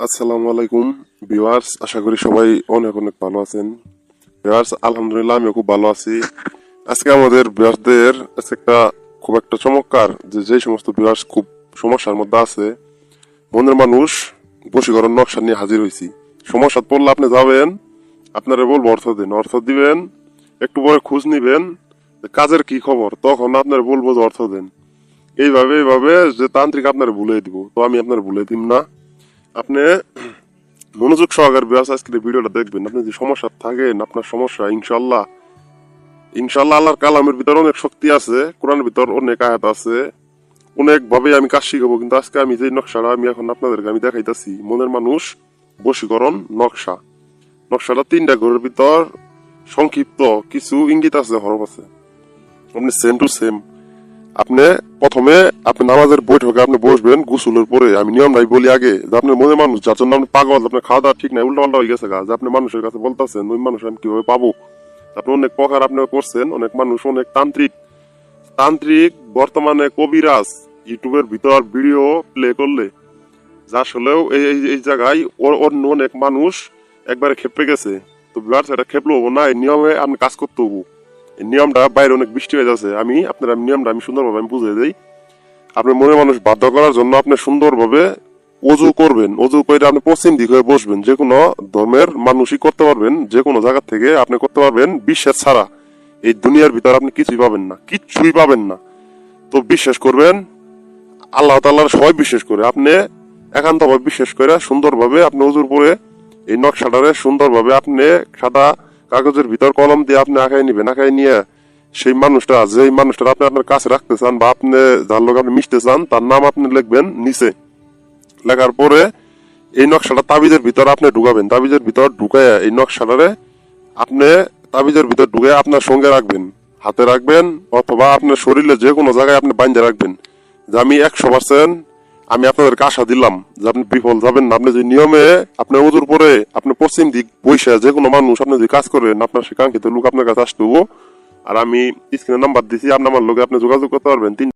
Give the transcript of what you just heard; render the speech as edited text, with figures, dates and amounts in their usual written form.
আসসালামু আলাইকুম ভিউয়ার্স, আশা করি সবাই অনেক অনেক ভালো আছেন। ভিউয়ার্স, আলহামদুলিল্লাহ আমিও খুব ভালো আছি। আজকে আমাদের ভিউয়ার্সদের একটা খুব একটা চমৎকার যে সমস্ত ভিউয়ার্স খুব সমস্যার মধ্যে আছে, মনের মানুষ বশীকরণ নকশা নিয়ে হাজির হয়েছি। সমস্যা পড়লে আপনি যাবেন, আপনারা বলবো অর্থ দিন, অর্থ দিবেন, একটু পরে খোঁজ নিবেন কাজের কি খবর, তখন আপনারা বলবো যে অর্থ দেন। এইভাবে যে তান্ত্রিক আপনারা ভুলে দিব, তো আমি আপনারা ভুলে দিব না। আপনি মনোযোগ সহকারে ভিউয়ার্স আজকের ভিডিওটা দেখবেন। আপনি যে সমস্যা থাকেন, আপনার সমস্যা ইনশাল্লাহ আল্লাহর কালামের ভিতর অনেক শক্তি আছে, কোরআনের ভিতর অনেক আয়াত আছে, অনেক ভাবে আমি কাজ শিখাবো। কিন্তু আজকে আমি যে নকশাটা আমি এখন আপনাদেরকে আমি দেখাইতেছি, মনের মানুষ বশীকরণ নকশাটা 3টা ঘরের ভিতর সংক্ষিপ্ত কিছু ইঙ্গিত আছে, হরফ আছে, আপনি সেম টু সেম। আপনি প্রথমে আপনি নামাজের বৈঠকে আপনি বসবেন গোসলের পরে। আমি নিয়মটাই বলি আগে, যে আপনার মনে মানুষ যার জন্য আপনি পাগল, আপনার খাওয়া দাওয়া ঠিক নাই, উল্টা পাল্টা হয়ে গেছে গা, যে আপনি মানুষের কাছে বলতেছেন ওই মানুষ আমি কিভাবে পাবো। আপনি অনেক প্রকার আপনি করছেন, অনেক মানুষ অনেক তান্ত্রিক বর্তমানে কবিরাজ ইউটিউবের ভিতর ভিডিও প্লে করলে যা আসলেও এই জায়গায় অন্য অনেক মানুষ একবারে খেপে গেছে। তো বিভার সেটা খেপলো হবো না, এই নিয়মে আপনি কাজ করতে হবো। এই নিয়মটা বাইরে অনেক বৃষ্টি হয়ে যাচ্ছে, আমি আপনার নিয়মটা আমি সুন্দরভাবে আমি বুঝিয়ে দিই। আপনি মনে মানুষ বাধ্য করার জন্য আপনি সুন্দরভাবে অজু করবেন। অজু করে আপনি পশ্চিম দিক হয়ে বসবেন। যে কোনো ধর্মের মানুষই করতে পারবেন, যে কোনো জায়গা থেকে আপনি করতে পারবেন। বিশ্বাস ছাড়া এই দুনিয়ার ভিতর আপনি কিছুই পাবেন না। তো বিশ্বাস করবেন, আল্লাহ তাআলার সবাই বিশ্বাস করে, আপনি একান্তভাবে বিশ্বাস করে সুন্দরভাবে আপনি অজুর পরে এই নকশাটারে সুন্দরভাবে আপনি সাদা কাগজের ভিতর কলম দিয়ে আপনি আঁকাই নিবেন। আঁকাই নিয়ে সেই মানুষটা, যেই মানুষটা আপনি আপনার কাছে রাখতে চান বা আপনি যার লোক আপনি মিশতে চান, তার নাম আপনি লিখবেন নিচে। লেখার পরে এই নকশাটা তাবিজের ভিতর আপনি ঢুকাবেন। তাবিজের ভিতর ঢুকায় এই নকশাটারে আপনি তাবিজের ভিতর ঢুকে আপনার সঙ্গে রাখবেন, হাতে রাখবেন, অথবা আপনার শরীরে যে কোনো জায়গায় আপনি বাইন্ধে রাখবেন। যে আমি 100% আমি আপনাদেরকে আশা দিলাম যে আপনি বিফল যাবেন না। আপনি যে নিয়মে আপনি ওজুর পরে আপনি পশ্চিম দিক বৈশা যে কোনো মানুষ আপনি যে কাজ করেন, আপনার সে কাঙ্ক্ষিত লোক আপনার কাছে আসতে হবো। আর আমি স্ক্রিনে নাম্বার দিছি, আপনার লোকে আপনি যোগাযোগ করতে পারবেন।